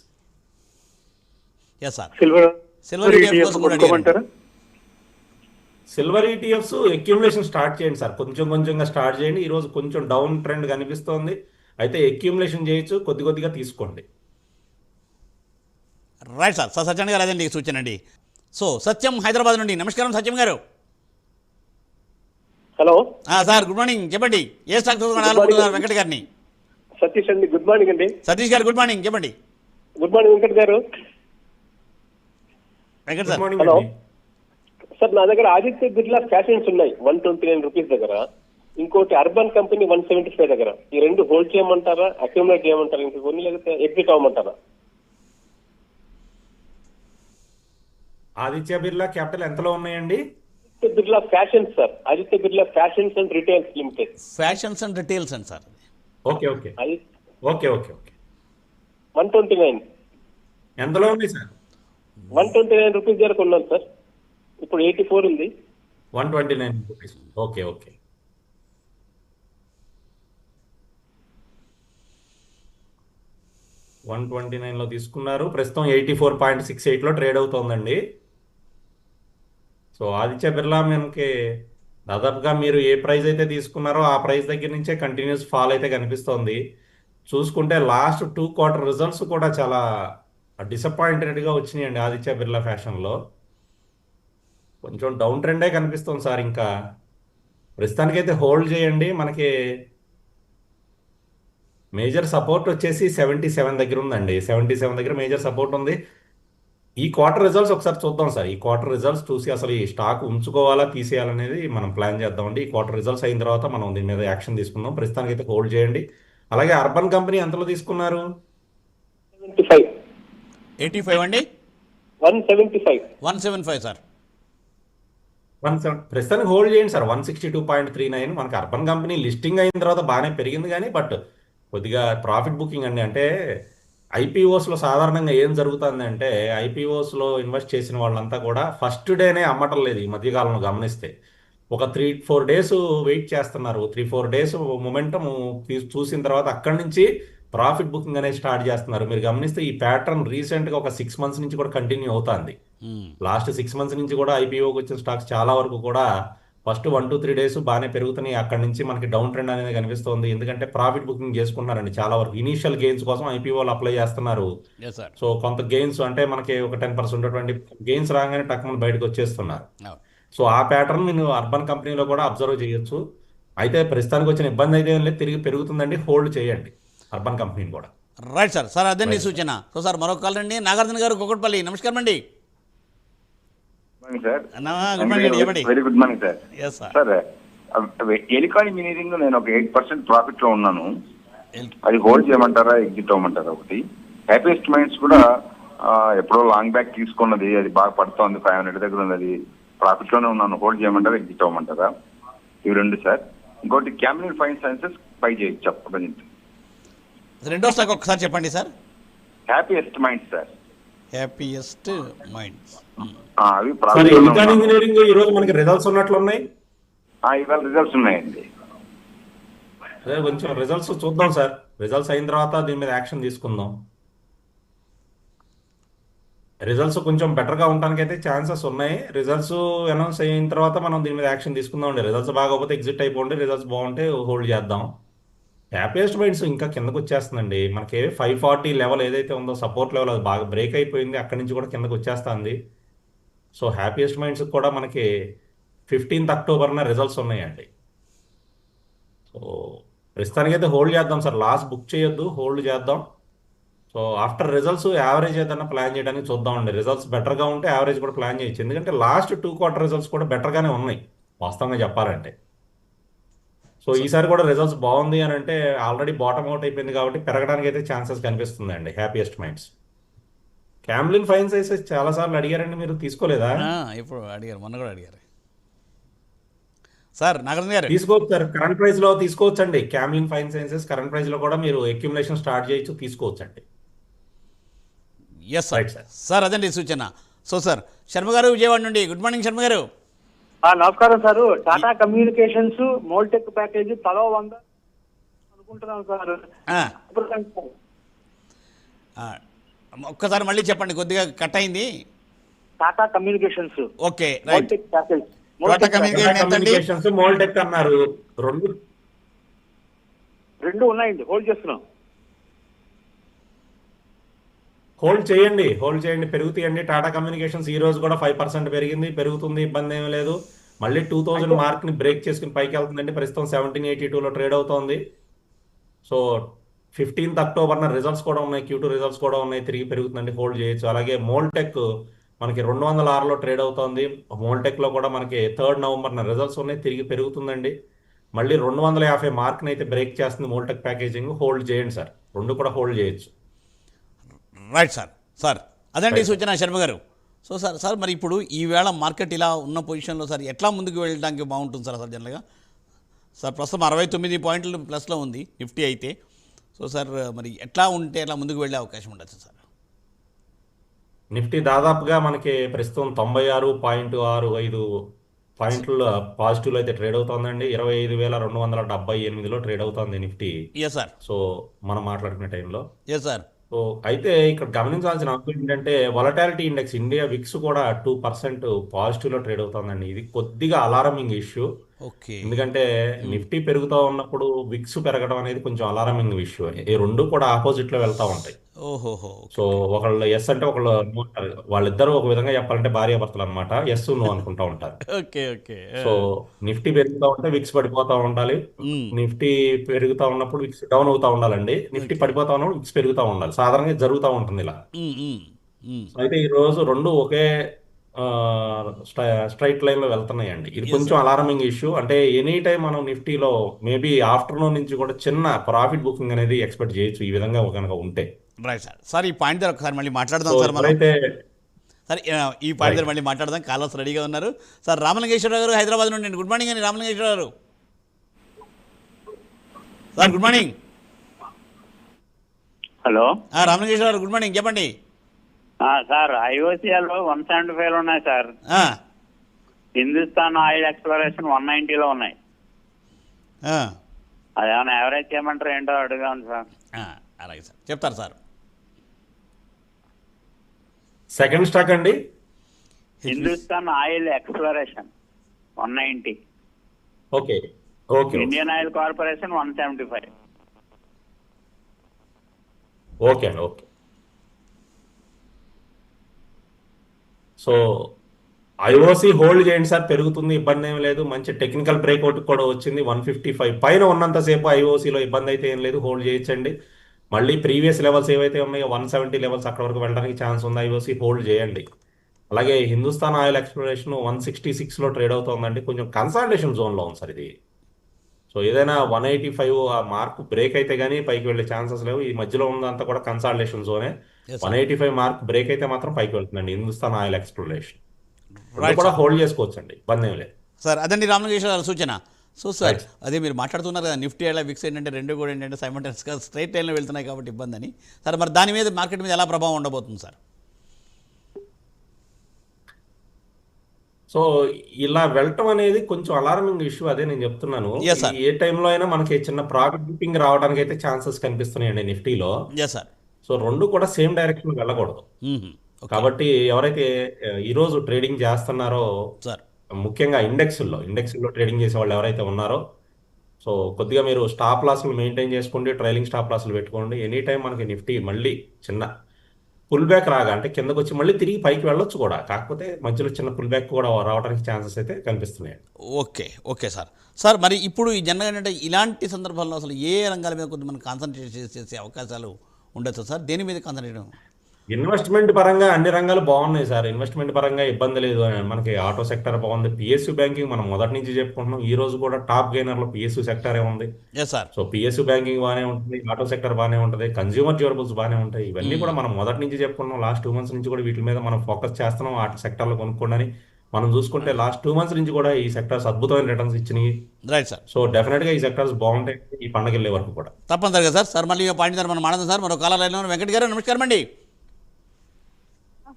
Silver ETFs accumulation start చేయండి సార్, కొంచెం కొంచెంగా స్టార్ట్ చేయండి. ఈ రోజు కొంచెం డౌన్ ట్రెండ్ కనిపిస్తోంది, అయితే అక్యూములేషన్ చేయొచ్చు, కొద్ది కొద్దిగా తీసుకోండి. Right sir. సత్యం గారు అదండి సూచన అండి. సో సత్యం హైదరాబాద్ నుండి. నమస్కారం సత్యం గారు. Hello sir, good morning. చెప్పండి, ఏ స్టాక్ కొనాలనుకుంటున్నారు వెంకట్ గారిని? సతీష్ అండి, గుడ్ మార్నింగ్ అండి. సతీష్ గారు గుడ్ మార్నింగ్, చెప్పండి. గుడ్ మార్నింగ్ వెంకట్ గారు. వెంకట్ సార్. హలో సార్, నా దగ్గర ఆదిత్య బిర్లా ఫ్యాషన్స్ ఉన్నాయి 129 రూపీస్ దగ్గర, ఇంకోటి అర్బన్ కంపెనీ 175 దగ్గర. ఈ రెండు హోల్డ్ చేయమంటారా, అక్యూములేట్ చేయమంటారా, ఇంకా కొన్ని లేకపోతే ఎగ్జిట్ అవ్వమంటారా? ఆదిత్య బిర్లా క్యాపిటల్ ఎంతలో ఉన్నాయండి? Birla fashions sir, Aditya Birla fashions and retails limited. Fashions and retails and sir. Okay okay okay okay okay 129 ఎంతలో ఉంది సార్? 129 రూపీస్ దగ్గర కొన్నాను సార్, ఇప్పుడు 84 ఉంది. 129 రూపీస్. Okay okay. $129 తీసుకున్నారు, ప్రస్తుతం 84.68లో ట్రేడ్ అవుతోందండి. సో ఆదిత్య బిర్లా మనకి దాదాపుగా మీరు ఏ ప్రైస్ అయితే తీసుకున్నారో ఆ ప్రైస్ దగ్గర నుంచే కంటిన్యూస్ ఫాల్ అయితే కనిపిస్తోంది. చూసుకుంటే లాస్ట్ 2 క్వార్టర్ రిజల్ట్స్ కూడా చాలా డిసప్పాయింటెడ్గా వచ్చినాయండి ఆదిత్య బిర్లా ఫ్యాషన్లో. కొంచెం డౌన్ ట్రెండే కనిపిస్తుంది సార్. ఇంకా ప్రస్తుతానికైతే హోల్డ్ చేయండి. మనకి మేజర్ సపోర్ట్ వచ్చేసి 77 దగ్గర ఉందండి, 77 దగ్గర మేజర్ సపోర్ట్ ఉంది. ఈ క్వార్టర్ రిజల్ట్స్ ఒకసారి చూద్దాం సార్. ఈ క్వార్టర్ రిజల్ట్స్ చూసి అసలు ఈ స్టాక్ ఉంచుకోవాలా తీసేయాలనేది మనం ప్లాన్ చేద్దామండి. ఈ క్వార్టర్ రిజల్ట్స్ అయిన తర్వాత మనం దీని మీద యాక్షన్ తీసుకుందాం. ప్రస్తుతానికి అయితే హోల్డ్ చేయండి. అలాగే అర్బన్ కంపెనీ ఎంతలో తీసుకున్నారు? 85 అండి. 175 సార్. ప్రస్తుతానికి హోల్డ్ చేయండి సార్. 162.39. మనకి అర్బన్ కంపెనీ లిస్టింగ్ అయిన తర్వాత బాగానే పెరిగింది, కానీ బట్ కొద్దిగా ప్రాఫిట్ బుకింగ్ అండి. అంటే ఐపీఓస్లో సాధారణంగా ఏం జరుగుతుంది అంటే, ఐపీఓస్లో ఇన్వెస్ట్ చేసిన వాళ్ళంతా కూడా ఫస్ట్ డేనే అమ్మటం లేదు. ఈ మధ్యకాలంలో గమనిస్తే ఒక 3-4 డేస్ వెయిట్ చేస్తున్నారు. 3-4 డేస్ మొమెంటం చూసిన తర్వాత అక్కడి నుంచి ప్రాఫిట్ బుకింగ్ అనేది స్టార్ట్ చేస్తున్నారు. మీరు గమనిస్తే ఈ ప్యాటర్న్ రీసెంట్గా ఒక 6 months నుంచి కూడా కంటిన్యూ అవుతుంది. లాస్ట్ 6 months నుంచి కూడా ఐపీఓకి వచ్చిన స్టాక్స్ చాలా వరకు కూడా ఫస్ట్ 1-3 డేస్ బాగానే పెరుగుతున్నాయి. అక్కడి నుంచి మనకి డౌన్ ట్రెండ్ అనేది కనిపిస్తుంది. ఎందుకంటే ప్రాఫిట్ బుకింగ్ చేసుకున్నారండి చాలా వరకు. ఇనీషియల్ గెయిన్స్ కోసం ఐపీఓలు అప్లై చేస్తున్నారు. సో కొంత గెయిన్స్ అంటే మనకి ఒక 10% 20 గెయిన్స్ రాగానే టక్కుమని బయటకు వచ్చేస్తున్నారు. సో ఆ ప్యాటర్న్ మీరు అర్బన్ కంపెనీలో కూడా అబ్జర్వ్ చేయొచ్చు. అయితే ప్రస్తుతానికి వచ్చిన ఇబ్బంది అయితే ఏం లేదు, తిరిగి పెరుగుతుందండి. హోల్డ్ చేయండి అర్బన్ కంపెనీని కూడా. Right sir. సార్ అదండి సూచన. సో సార్ మరొక కాల్ అండి, నాగార్జున గారు కుకట్పల్లి. నమస్కారం అండి. గుడ్ మార్నింగ్ చెప్పండి. Very good morning sir. Yes sir. Sir Elecon Engineering నేను ఒక 8% ప్రాఫిట్ లో ఉన్నాను. అది హోల్డ్ చేయమంటారా, ఎగ్జిట్ అవ్వమంటారా? ఒకటి హ్యాపీయెస్ట్ మైండ్స్ కూడా ఎప్పుడో లాంగ్ బ్యాక్ తీసుకున్నది, అది బాగా పడుతోంది, 500 దగ్గర ఉన్నది, ప్రాఫిట్ లోనే ఉన్నాను. హోల్డ్ చేయమంటారా, ఎగ్జిట్ అవ్వమంటారా? ఇవి రెండు సార్. ఇంకోటి క్యామిలిన్ ఫైన్ సైన్సెస్ పై చేయొచ్చు చెప్పండి. రెండో స్టాక్ ఒకసారి చెప్పండి sir. Happiest minds sir. Happiest minds. అవి ఎలికాన్ ఇంజనీరింగ్ ఈ రోజు మనకి రిజల్ట్స్ ఉన్నట్లు ఉన్నాయి. ఇవాళ రిజల్ట్స్ ఉన్నాయండి. కొంచెం రిజల్ట్స్ చూద్దాం సార్. రిజల్ట్స్ అయిన తర్వాత దీని మీద యాక్షన్ తీసుకుందాం. రిజల్ట్స్ కొంచెం బెటర్గా ఉండడానికి అయితే ఛాన్సెస్ ఉన్నాయి. రిజల్ట్స్ అనౌన్స్ అయిన తర్వాత మనం దీని మీద యాక్షన్ తీసుకుందాం అండి. రిజల్ట్స్ బాగోకపోతే ఎగ్జిట్ అయిపోండి, రిజల్ట్స్ బాగుంటే హోల్డ్ చేద్దాం. హ్యాపీయెస్ట్ మైండ్స్ ఇంకా కిందకు వచ్చేస్తుందండి. మనకి 540 లెవెల్ ఏదైతే ఉందో సపోర్ట్ లెవెల్, అది బాగా బ్రేక్ అయిపోయింది. అక్కడి నుంచి కూడా కిందకు వచ్చేస్తుంది. సో హ్యాపీయెస్ట్ మైండ్స్ కూడా మనకి 15th అక్టోబర్న రిజల్ట్స్ ఉన్నాయండి. సో ప్రస్తుతానికైతే హోల్డ్ చేద్దాం సార్. లాస్ బుక్ చేయొద్దు, హోల్డ్ చేద్దాం. సో ఆఫ్టర్ రిజల్ట్స్ యావరేజ్ ఏదైనా ప్లాన్ చేయడానికి చూద్దామండి. రిజల్ట్స్ బెటర్గా ఉంటే యావరేజ్ కూడా ప్లాన్ చేయొచ్చు. ఎందుకంటే లాస్ట్ 2 క్వార్టర్ రిజల్ట్స్ కూడా బెటర్గానే ఉన్నాయి వాస్తవంగా చెప్పాలంటే. సో ఈసారి కూడా రిజల్ట్స్ బాగుంది అని అంటే ఆల్రెడీ బాటమ్ అవుట్ అయిపోయింది కాబట్టి పెరగడానికి అయితే ఛాన్సెస్ కనిపిస్తుంది అండి happiest minds. Camlin fine sciences చాలాసార్లు అడిగారండి, మీరు తీసుకోలేదా? ఇప్పుడు అడిగారు, మొన్న కూడా అడిగారు సార్. నాగార్జున గారు తీసుకోవచ్చు సార్, కరెంట్ ప్రైస్ లో తీసుకోవచ్చు అండి. Camlin fine sciences current price లో కూడా మీరు అక్యుములేషన్ స్టార్ట్ చేయొచ్చు, తీసుకోవచ్చు అండి. Yes sir. సార్ అదండి సూచన. సో సార్ శర్మ గారు విజయవాడ నుండి. గుడ్ మార్నింగ్ శర్మ గారు. నమస్కారం sir. Tata communications Moldtek package తలో 100 అనుకుంటున్నాం సార్. ఒక్కసారి మళ్ళీ చెప్పండి, కొద్దిగా కట్ అయింది. Tata communications okay right. Moldtek package. Tata communications Moldtek అన్నారు. రెండు ఉన్నాయండి, హోల్డ్ చేస్తున్నాం. హోల్డ్ చేయండి, పెరుగుతాయండి. టాటా కమ్యూనికేషన్స్ ఈ రోజు కూడా 5% పెరిగింది, పెరుగుతుంది, ఇబ్బంది ఏమీ లేదు. మళ్ళీ 2000 మార్క్ ని బ్రేక్ చేసుకుని పైకి వెళ్తుందండి. ప్రస్తుతం 1782లో ట్రేడ్ అవుతోంది. సో 15th అక్టోబర్న రిజల్ట్స్ కూడా ఉన్నాయి, Q2 రిజల్ట్స్ కూడా ఉన్నాయి, తిరిగి పెరుగుతుందండి, హోల్డ్ చేయొచ్చు. అలాగే మోల్టెక్ మనకి 206లో ట్రేడ్ అవుతోంది. మోల్టెక్లో కూడా మనకి 3rd నవంబర్న రిజల్ట్స్ ఉన్నాయి, తిరిగి పెరుగుతుందండి. మళ్ళీ 250 మార్క్ని అయితే బ్రేక్ చేస్తుంది మోల్టెక్ ప్యాకేజింగ్. హోల్డ్ చేయండి సార్, రెండు కూడా హోల్డ్ చేయొచ్చు. Right sir. సార్ అదండి సూచన శర్మ గారు. సో సార్ మరి ఇప్పుడు ఈవేళ మార్కెట్ ఇలా ఉన్న పొజిషన్లో సార్ ఎట్లా ముందుకు వెళ్ళడానికి బాగుంటుంది సార్ జనరల్గా? సార్ ప్రస్తుతం 69 పాయింట్లు ప్లస్లో ఉంది నిఫ్టీ అయితే. సో సార్ మరి ఎట్లా ఉంటే ఎట్లా ముందుకు వెళ్ళే అవకాశం ఉండొచ్చు సార్? నిఫ్టీ దాదాపుగా మనకి ప్రస్తుతం 96.65 పాయింట్ల పాజిటివ్లో అయితే ట్రేడ్ అవుతుందండి. 25,278లో ట్రేడ్ అవుతుంది నిఫ్టీ. Yes sir. సో మనం మాట్లాడుకునే టైంలో ఎస్ సార్. సో అయితే ఇక్కడ గమనించాల్సిన అంశం ఏంటంటే వొలటాలిటీ ఇండెక్స్ ఇండియా విక్స్ కూడా 2% పాజిటివ్లో ట్రేడ్ అవుతుందండి. ఇది కొద్దిగా అలారమింగ్ ఇష్యూ. ఓకే. ఎందుకంటే నిఫ్టీ పెరుగుతూ ఉన్నప్పుడు విక్స్ పెరగడం అనేది కొంచెం అలారమింగ్ ఇష్యూ. ఈ రెండు కూడా ఆపోజిట్లో వెళ్తూ ఉంటాయి. ఓహోహో. సో ఒకళ్ళు ఎస్ అంటే ఒకళ్ళు నో అంటారు. వాళ్ళిద్దరూ ఒక విధంగా చెప్పాలంటే భార్యాభర్తలు అనమాట. ఎస్ నో అనుకుంటా ఉంటారు. Okay okay. సో నిఫ్టీ పెరుగుతూ ఉంటే విక్స్ పడిపోతూ ఉండాలి. నిఫ్టీ పెరుగుతూ ఉన్నప్పుడు విక్స్ డౌన్ అవుతూ ఉండాలండి. నిఫ్టీ పడిపోతా ఉన్నప్పుడు విక్స్ పెరుగుతూ ఉండాలి. సాధారణంగా జరుగుతూ ఉంటుంది ఇలా. అయితే ఈ రోజు రెండు ఒకే స్ట్రైట్ లైన్ లో వెళ్తున్నాయండి. ఇది కొంచెం అలారమింగ్ ఇష్యూ. అంటే ఎనీ టైం మనం నిఫ్టీలో మేబీ ఆఫ్టర్నూన్ నుంచి కూడా చిన్న ప్రాఫిట్ బుకింగ్ అనేది ఎక్స్పెక్ట్ చేయొచ్చు ఈ విధంగా కనుక ఉంటే. Right sir. సార్ ఈ పాయింట్ దగ్గర ఒకసారి మళ్ళీ మాట్లాడదాం సార్. అయితే సార్ ఈ పాయింట్ దగ్గర మళ్ళీ మాట్లాడదాం. కాలర్స్ రెడీగా ఉన్నారు సార్. రామలింగేశ్వరరావు గారు హైదరాబాద్ నుండి. గుడ్ మార్నింగ్ అండి రామలింగేశ్వరరావు గారు. Sir good morning. Hello Ramalingeswara Rao గారు గుడ్ మార్నింగ్, చెప్పండి. సార్ ఐఓసిఎల్లో 175 ఉన్నాయి సార్. హిందుస్థాన్ ఆయిల్ ఎక్స్ప్లోరేషన్ 190లో ఉన్నాయి. అదేమన్నా యావరేజ్ చేయమంటారు ఏంటో అడుగుదాం సార్. అలాగే సార్, చెప్తారు సార్. సెకండ్ స్టాక్ అండి Hindustan oil exploration 190. Okay okay. Indian oil corporation 175. Okay అండి ఓకే. సో ఐఓసి హోల్డ్ చేయండి సార్, పెరుగుతుంది, ఇబ్బంది ఏం లేదు. మంచి టెక్నికల్ బ్రేక్అవుట్ కూడా వచ్చింది. 155 పైన ఉన్నంతసేపు ఐఓసిలో ఇబ్బంది అయితే ఏం లేదు, హోల్డ్ చేయొచ్చండి. మళ్ళీ ప్రీవియస్ లెవెల్స్ ఏవైతే ఉన్నాయో 170 లెవెల్స్ అక్కడ వరకు వెళ్ళడానికి ఛాన్స్ ఉంది, అవి వచ్చి హోల్డ్ చేయండి. అలాగే హిందుస్థాన్ ఆయిల్ ఎక్స్ప్లోరేషన్ 166లో ట్రేడ్ అవుతుందండి, కొంచెం కన్సాలిడేషన్ జోన్లో ఉంది సార్ ఇది. సో ఏదైనా 185 ఆ మార్క్ బ్రేక్ అయితే కానీ పైకి వెళ్ళే ఛాన్సెస్ లేవు. ఈ మధ్యలో ఉన్నదంతా కూడా కన్సాలిడేషన్ జోనే. 185 మార్క్ బ్రేక్ అయితే మాత్రం పైకి వెళ్తుందండి హిందుస్థాన్ ఆయిల్ ఎక్స్ప్లోరేషన్. కూడా హోల్డ్ చేసుకోవచ్చండి, ఇబ్బంది ఏం లేదు సార్. అదండి రామలింగేశ్వర గారి సూచన. సో సార్ అదే మీరు మాట్లాడుతున్నారు కదా, నిఫ్టీ అలా విక్స్ ఏంటంటే రెండు కూడా ఏంటంటే సైమల్టేనియస్గా స్ట్రైట్ లైన్లో వెళ్తున్నాయి కాబట్టి ఇబ్బంది అని. సార్ మరి దాని మీద మార్కెట్ మీద ఎలా ప్రభావం ఉండబోతుంది సార్? సో ఇలా వెళ్ళటం అనేది కొంచెం అలారమింగ్ ఇష్యూ, అదే నేను చెప్తున్నాను. ఏ టైంలో అయినా మనకి చిన్న ప్రాఫిట్ బుకింగ్ రావడానికి అయితే ఛాన్సెస్ కనిపిస్తున్నాయండి నిఫ్టీలో. సో రెండు కూడా సేమ్ డైరెక్షన్ వెళ్ళకూడదు. కాబట్టి ఎవరైతే ఈరోజు ట్రేడింగ్ చేస్తున్నారో ముఖ్యంగా ఇండెక్స్లో ట్రేడింగ్ చేసే వాళ్ళు ఎవరైతే ఉన్నారో, సో కొద్దిగా మీరు స్టాప్ లాస్లు మెయింటైన్ చేసుకోండి, ట్రైలింగ్ స్టాప్ లాస్లు పెట్టుకోండి. ఎనీ టైం మనకి నిఫ్టీ మళ్ళీ చిన్న పుల్ బ్యాక్ రాగా అంటే కిందకు వచ్చి మళ్ళీ తిరిగి పైకి వెళ్ళొచ్చు కూడా, కాకపోతే మధ్యలో చిన్న పుల్ బ్యాక్ కూడా రావడానికి ఛాన్సెస్ అయితే కనిపిస్తున్నాయి. Okay sir. సార్ మరి ఇప్పుడు ఈ జనరల్ ఏంటంటే ఇలాంటి సందర్భాల్లో అసలు ఏ రంగాల మీద కొద్దిగా మనం కాన్సన్ట్రేట్ చేసే అవకాశాలు ఉండొచ్చు సార్? దేని మీద కాన్సన్ట్రేట్? ఇన్వెస్ట్మెంట్ పరంగా అన్ని రంగాలు బాగున్నాయి సార్. ఇన్వెస్ట్మెంట్ పరంగా ఇబ్బంది లేదు. మనకి ఆటో సెక్టర్ బాగుంది, పిఎస్యూ బ్యాంకింగ్ మనం మొదటి నుంచి చెప్పుకుంటున్నాం. ఈ రోజు కూడా టాప్ గెయినర్లో పిఎస్యూ సెక్టరే ఉంది. సో పిఎస్యూ బ్యాంకింగ్ బాగానే ఉంటుంది, ఆటో సెక్టర్ బాగానే ఉంటుంది, కన్స్యూమర్ డ్యూరబుల్స్ బాగానే ఉంటాయి. ఇవన్నీ కూడా మనం మొదటి నుంచి చెప్పుకున్నాం. లాస్ట్ 2 months నుంచి కూడా వీటి మీద మనం ఫోకస్ చేస్తున్నాం. ఆటో సెక్టర్లో కొనుక్కోండి మనం చూసుకుంటే లాస్ట్ 2 months నుంచి కూడా ఈ సెక్టర్స్ అద్భుతమైన రిటర్న్స్ ఇచ్చినాయి. Right sir. సో డెఫినెట్గా ఈ సెక్టర్స్ బాగుంటాయి ఈ పండుగ వెళ్ళే వరకు కూడా. తప్పనిసరిగా సార్. సార్ మళ్ళీ పాయింట్ మనం మాట్లాడదాం సార్. మరో కాలర్ లైన్లో వెంకట్ గారు, నమస్కారం అండి.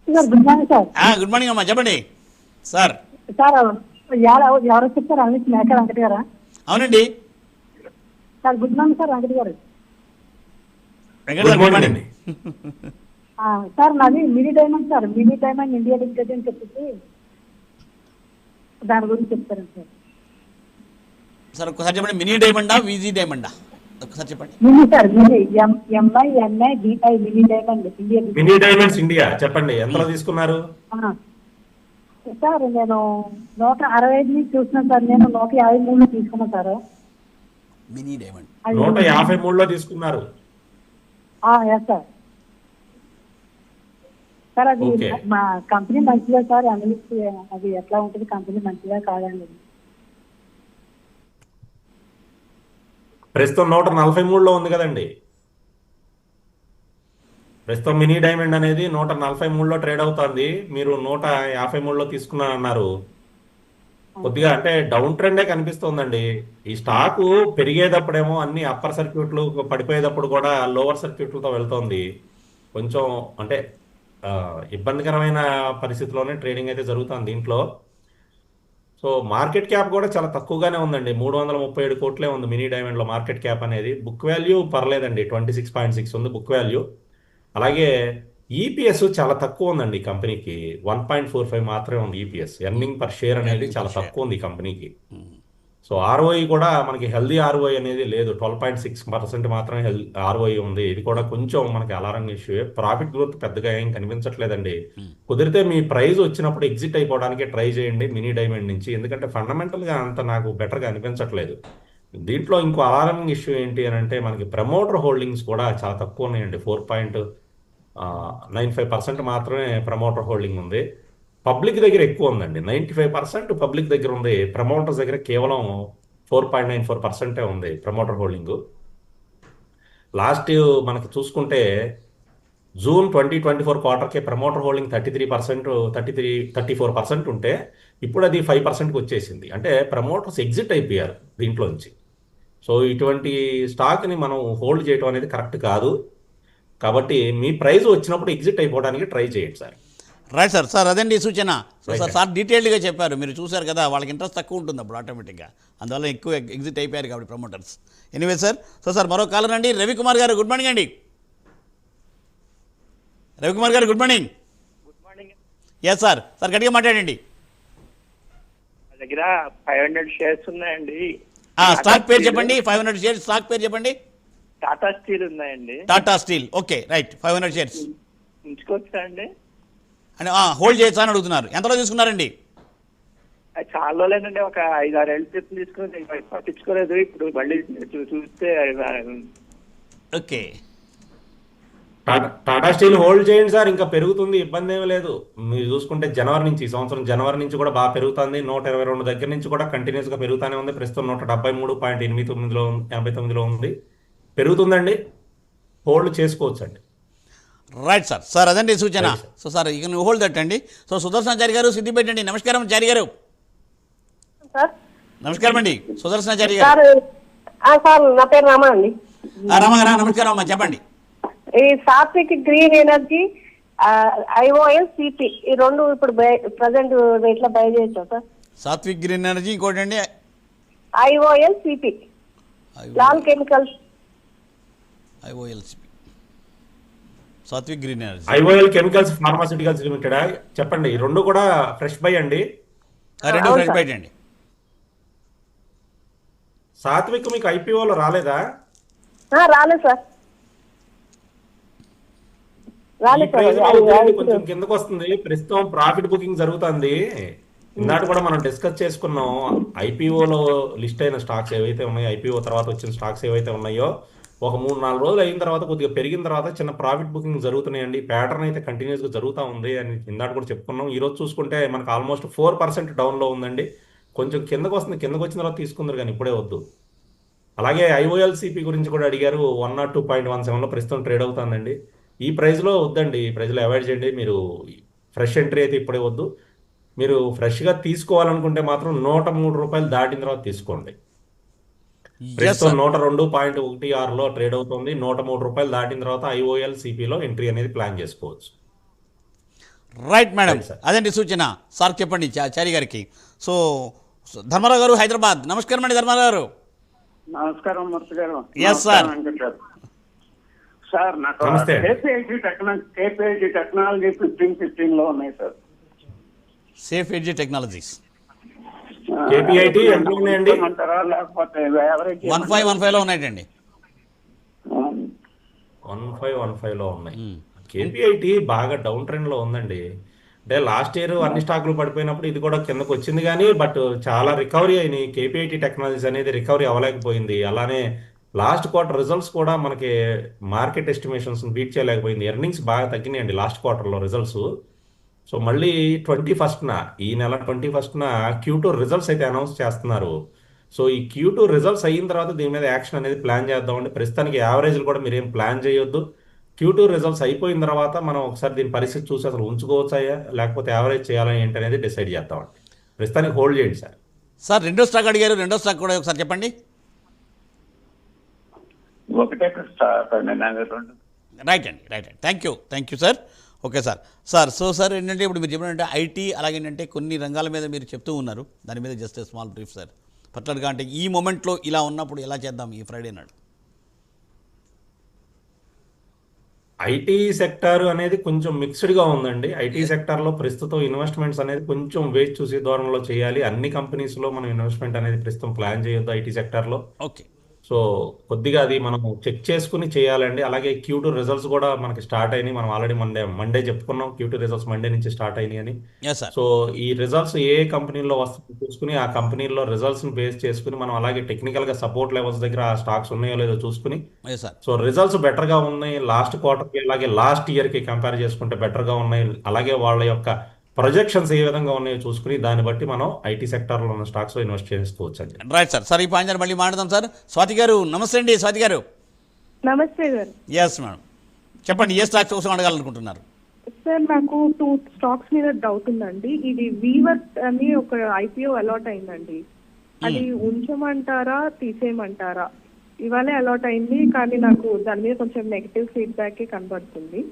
Good morning sir. Good morning అమ్మా, చెప్పండి సార్. సార్ ఎవరు చెప్తారు? అమిత్ మేక వెంకట్ గారా? అవునండి sir. Good morning sir Venkat గారు. సార్ నాది mini diamond sir, mini diamond India limited అని చెప్పేసి దాని గురించి చెప్తారు సార్. సార్ ఒకసారి చెప్పండి, మినీ డైమండా విజీ డైమండా ఒకసారి చెప్పండి. Mini sir, mini MINI mini diamond India. Mini diamonds India చెప్పండి, ఎంతలో తీసుకున్నారు? సార్ నేను 165 నుంచి చూస్తున్నాను సార్. నేను 153లో తీసుకున్నాను సార్. మినీ డైమండ్ 153లో తీసుకున్నారు? సార్. సార్ అది మా కంపెనీ మంచిదా సార్? అనలిస్ట్ అది ఎట్లా ఉంటుంది, కంపెనీ మంచిదా కాదండి? ప్రస్తుతం 143లో ఉంది కదండి. ప్రస్తుతం మినీ డైమండ్ అనేది 143లో ట్రేడ్ అవుతుంది. మీరు 153లో తీసుకున్నారన్నారు. కొద్దిగా అంటే డౌన్ ట్రెండే కనిపిస్తోందండి. ఈ స్టాకు పెరిగేటప్పుడేమో అన్ని అప్పర్ సర్క్యూట్లు, పడిపోయేటప్పుడు కూడా లోవర్ సర్క్యూట్లతో వెళ్తోంది. కొంచెం అంటే ఇబ్బందికరమైన పరిస్థితిలోనే ట్రేడింగ్ అయితే జరుగుతుంది దీంట్లో. సో మార్కెట్ క్యాప్ కూడా చాలా తక్కువగానే ఉందండి, 337 కోట్లే ఉంది మినీ డైమండ్లో మార్కెట్ క్యాప్ అనేది. బుక్ వాల్యూ పర్లేదండి, 26.6 ఉంది బుక్ వాల్యూ. అలాగే ఈపీఎస్ చాలా తక్కువ ఉందండి ఈ కంపెనీకి, 1.45 మాత్రమే ఉంది ఈపీఎస్. ఎర్నింగ్ పర్ షేర్ అనేది చాలా తక్కువ ఉంది ఈ కంపెనీకి. సో ఆర్ఓఐ కూడా మనకి హెల్దీ ఆర్ఓఐ అనేది లేదు, 12.6% మాత్రమే ఆర్ఓఐ ఉంది. ఇది కూడా కొంచెం మనకి అలారంగా ఇష్యూ. ప్రాఫిట్ గ్రోత్ పెద్దగా ఏం కనిపించట్లేదండి. కుదిరితే మీ ప్రైస్ వచ్చినప్పుడు ఎగ్జిట్ అయిపోవడానికి ట్రై చేయండి మినీ డైమండ్ నుంచి, ఎందుకంటే ఫండమెంటల్గా అంత నాకు బెటర్గా అనిపించట్లేదు. దీంట్లో ఇంకో అలారంగ్ ఇష్యూ ఏంటి అని అంటే మనకి ప్రమోటర్ హోల్డింగ్స్ కూడా చాలా తక్కువ ఉన్నాయండి. 4.95% మాత్రమే ప్రమోటర్ హోల్డింగ్ ఉంది. పబ్లిక్ దగ్గర ఎక్కువ ఉందండి, 95% పబ్లిక్ దగ్గర ఉంది. ప్రమోటర్స్ దగ్గర కేవలం 4.94% ఉంది ప్రమోటర్ హోల్డింగ్. లాస్ట్ మనకి చూసుకుంటే జూన్ 2024 క్వార్టర్కి ప్రమోటర్ హోల్డింగ్ 34% ఉంటే ఇప్పుడు అది 5%కి వచ్చేసింది. అంటే ప్రమోటర్స్ ఎగ్జిట్ అయిపోయారు దీంట్లోంచి. సో ఇటువంటి స్టాక్ని మనం హోల్డ్ చేయడం అనేది కరెక్ట్ కాదు. కాబట్టి మీ ప్రైస్ వచ్చినప్పుడు ఎగ్జిట్ అయిపోవడానికి ట్రై చేయండి సార్. Right sir. సార్ అదండి సూచన. సో సార్ డీటెయిల్డ్గా చెప్పారు, మీరు చూశారు కదా, వాళ్ళకి ఇంట్రెస్ట్ తక్కువ ఉంటుంది అప్పుడు ఆటోమేటిక్గా, అందువల్ల ఎక్కువ ఎగ్జిట్ అయిపోయారు కాబట్టి promoters. Anyway sir. So sir మరో కాలర్ అండి, రవికుమార్ గారు. గుడ్ మార్నింగ్ అండి. రవికుమార్ గారు good morning. Good morning. Yes sir. Sir గట్టిగా మాట్లాడండి. నా దగ్గర 500 షేర్స్ ఉన్నాయండి. స్టాక్ పేరు చెప్పండి. 500 షేర్స్ స్టాక్ పేరు చెప్పండి. టాటా స్టీల్ ఉన్నాయండి. Tata Steel, okay right. 500 shares ఉంచుకోవచ్చా అండి? అని హోల్డ్ చేయొచ్చా అని అడుగుతున్నారు. ఎంతలో తీసుకున్నారండి? చాలా రోజులేనండి, ఒక 5-6 ఏళ్ళ క్రితం తీసుకుని పట్టించుకోలేదు. ఇప్పుడు మళ్ళీ చూస్తే ఓకే టాటా స్టీల్ హోల్డ్ చేయండి సార్, ఇంకా పెరుగుతుంది, ఇబ్బంది ఏమీ లేదు. మీరు చూసుకుంటే జనవరి నుంచి, ఈ సంవత్సరం జనవరి నుంచి కూడా బాగా పెరుగుతుంది. 122 దగ్గర నుంచి కూడా కంటిన్యూస్ గా పెరుగుతూనే ఉంది. ప్రస్తుతం 173.89లో ఉంది. పెరుగుతుందండి, హోల్డ్ చేసుకోవచ్చు అండి. Right sir. సార్ అదండి సూచన. సో సార్ ఇక నువ్వు హోల్డ్ దట్ అండి. సో సుదర్శనాచారి గారు సిద్దిపేట అండి. నమస్కారం చారి గారు. నమస్కారం అండి సుదర్శనాచారి గారు. సార్ నా పేరు రామా అండి. రామగారా నమస్కారం అమ్మా, చెప్పండి. ఈ Sathvik Green Energy, IOL CP, ఈ రెండు ఇప్పుడు ప్రజెంట్ రేట్ లో బై చేయొచ్చా సార్? సాత్విక్ గ్రీన్ ఎనర్జీ, ఇంకోటి అండి IOL CP, Lal chemicals. IOL CP, Sathvik Green Energy, IOL chemicals pharmaceuticals limited. చెప్పండి, ఈ రెండు కూడా ఫ్రెష్ బై అండి. రెండు ఫ్రెష్ బై అండి. సాత్విక్ మీకు ఐపీఓలో రాలేదా? రాలేదు సార్. కొంచెం కిందకు వస్తుంది. ప్రస్తుతం ప్రాఫిట్ బుకింగ్ జరుగుతుంది. ఇందాక కూడా మనం డిస్కస్ చేసుకున్నాం. ఐపీఓలో లిస్ట్ అయిన స్టాక్స్ ఏవైతే ఉన్నాయో, ఐపీఓ తర్వాత వచ్చిన స్టాక్స్ ఏవైతే ఉన్నాయో, ఒక 3-4 రోజులు అయిన తర్వాత కొద్దిగా పెరిగిన తర్వాత చిన్న ప్రాఫిట్ బుకింగ్ జరుగుతున్నాయండి. ప్యాటర్న్ అయితే కంటిన్యూస్ గా జరుగుతూ ఉంది అని ఇందాక కూడా చెప్పుకున్నాం. ఈ రోజు చూసుకుంటే మనకు ఆల్మోస్ట్ 4% డౌన్ లో ఉందండి. కొంచెం కిందకు వస్తుంది, కిందకు వచ్చిన తర్వాత తీసుకుందరు కానీ ఇప్పుడే వద్దు. అలాగే ఐఓఎల్సిపి గురించి కూడా అడిగారు. 102.17లో ప్రస్తుతం ట్రేడ్ అవుతుందండి. ఈ ప్రైస్లో వద్దండి, ఈ ప్రైస్లో అవాయిడ్ చేయండి. మీరు ఫ్రెష్ ఎంట్రీ అయితే ఇప్పుడే వద్దు. మీరు ఫ్రెష్గా తీసుకోవాలనుకుంటే మాత్రం 103 రూపాయలు దాటిన తర్వాత తీసుకోండి. ప్రస్తుతం 102.16లో ట్రేడ్ అవుతుంది. 103 రూపాయలు దాటిన తర్వాత ఐఓఎల్సిపిలో ఎంట్రీ అనేది ప్లాన్ చేసుకోవచ్చు. రైట్ మేడం, అదండి సూచన. సార్ చెప్పండి చారి గారికి. సో ధర్మారావు గారు హైదరాబాద్. నమస్కారం అండి ధర్మారావు గారు. నమస్కారం మూర్తి గారు. Yes sir. సార్ నాకు కేపీఐటీ టెక్నాలజీ 15-15లో ఉన్నాయి sir. Safe Edge Technologies KPIT ఎంత ఉన్నాయండి? లేకపోతే 1515లో ఉన్నాయండి. 1515లో ఉన్నాయి. కేపీఐటీ బాగా డౌన్ ట్రెండ్ లో ఉందండి. అంటే లాస్ట్ ఇయర్ అన్ని స్టాక్లు పడిపోయినప్పుడు ఇది కూడా కిందకు వచ్చింది కానీ బట్ చాలా రికవరీ అయినాయి. కేపీఐటీ టెక్నాలజీస్ అనేది రికవరీ అవ్వలేకపోయింది. అలానే లాస్ట్ క్వార్టర్ రిజల్ట్స్ కూడా మనకి మార్కెట్ ఎస్టిమేషన్స్ బీట్ చేయలేకపోయింది. ఎర్నింగ్స్ బాగా తగ్గినాయండి లాస్ట్ క్వార్టర్లో రిజల్ట్స్. సో మళ్ళీ 21న, ఈ నెల 21న Q2 రిజల్ట్స్ అయితే అనౌన్స్ చేస్తున్నారు. సో ఈ Q2 రిజల్ట్స్ అయిన తర్వాత దీని మీద యాక్షన్ అనేది ప్లాన్ చేద్దామండి. ప్రస్తుతానికి యావరేజ్లు కూడా మీరు ఏం ప్లాన్ చేయొద్దు. Q2 రిజల్ట్స్ అయిపోయిన తర్వాత మనం ఒకసారి దీని పరిస్థితి చూసి అసలు ఉంచుకోవచ్చా లేకపోతే యావరేజ్ చేయాలని ఏంటి అనేది డిసైడ్ చేద్దామండి. ప్రస్తుతానికి హోల్డ్ చేయండి సార్. సార్ రెండో స్టాక్ అడిగారు, రెండో స్టాక్ కూడా ఒకసారి చెప్పండి. ఒకటే స్టాక్ రైట్ అండి, రైట్ అండి. Thank you sir. Okay sir. So sir ఏంటంటే ఇప్పుడు మీరు చెప్పినట్టే ఐటీ అలాగేంటంటే కొన్ని రంగాల మీద మీరు చెప్తూ ఉన్నారు. దాని మీద జస్ట్ స్మాల్ బ్రీఫ్ సార్. పర్టికులర్గా అంటే ఈ మూమెంట్లో ఇలా ఉన్నప్పుడు ఎలా చేద్దాం ఈ ఫ్రైడే నాడు? ఐటీ సెక్టార్ అనేది కొంచెం మిక్స్డ్గా ఉందండి. ఐటీ సెక్టార్లో ప్రస్తుతం ఇన్వెస్ట్మెంట్స్ అనేది కొంచెం వేచి చూసే ధోరణిలో చేయాలి. అన్ని కంపెనీస్లో మనం ఇన్వెస్ట్మెంట్ అనేది ప్రస్తుతం ప్లాన్ చేయొద్దు ఐటీ సెక్టార్లో. ఓకే. సో కొద్దిగా అది మనం చెక్ చేసుకుని చేయాలండి. అలాగే Q2 రిజల్ట్స్ కూడా మనకి స్టార్ట్ అయినాయి. మనం ఆల్రెడీ మండే చెప్పుకున్నాం Q2 రిజల్ట్స్ మండే నుంచి స్టార్ట్ అయినాయి అని. సో ఈ రిజల్ట్స్ ఏ కంపెనీలో వస్తుందో చూసుకుని ఆ కంపెనీలో రిజల్ట్స్ని బేస్ చేసుకుని మనం అలాగే టెక్నికల్గా సపోర్ట్ లెవెల్స్ దగ్గర ఆ స్టాక్స్ ఉన్నాయో లేదో చూసుకుని, సో రిజల్ట్స్ బెటర్గా ఉన్నాయి లాస్ట్ క్వార్టర్కి అలాగే లాస్ట్ ఇయర్కి కంపేర్ చేసుకుంటే బెటర్గా ఉన్నాయి. అలాగే వాళ్ళ యొక్క ప్రొజెక్షన్స్ ఏ విధంగా ఉన్నాయో చూసుకుని దాన్ని బట్టి మనం ఐటీ సెక్టార్లో ఉన్న స్టాక్స్లో ఇన్వెస్ట్ చేసుకోవచ్చు అండి. Right sir. ఈ పాయింట్ మళ్ళీ మాట్లాడదాం సార్. స్వాతి గారు నమస్తే అండి. స్వాతి గారు. నమస్తే గారు. ఎస్ మేడం, చెప్పండి ఏ స్టాక్స్ కోసం అడగాలనుకుంటున్నారు? సార్ నాకు 2 స్టాక్స్ మీద డౌట్ ఉందండి. ఇది వీవర్ అని ఒక ఐపీఓ అలాట్ అయిందండి. అది ఉంచమంటారా తీసేయమంటారా? ఇవాళే అలాట్ అయింది కానీ నాకు దాని మీద కొంచెం నెగిటివ్ ఫీడ్బ్యాక్ కనబడుతుంది.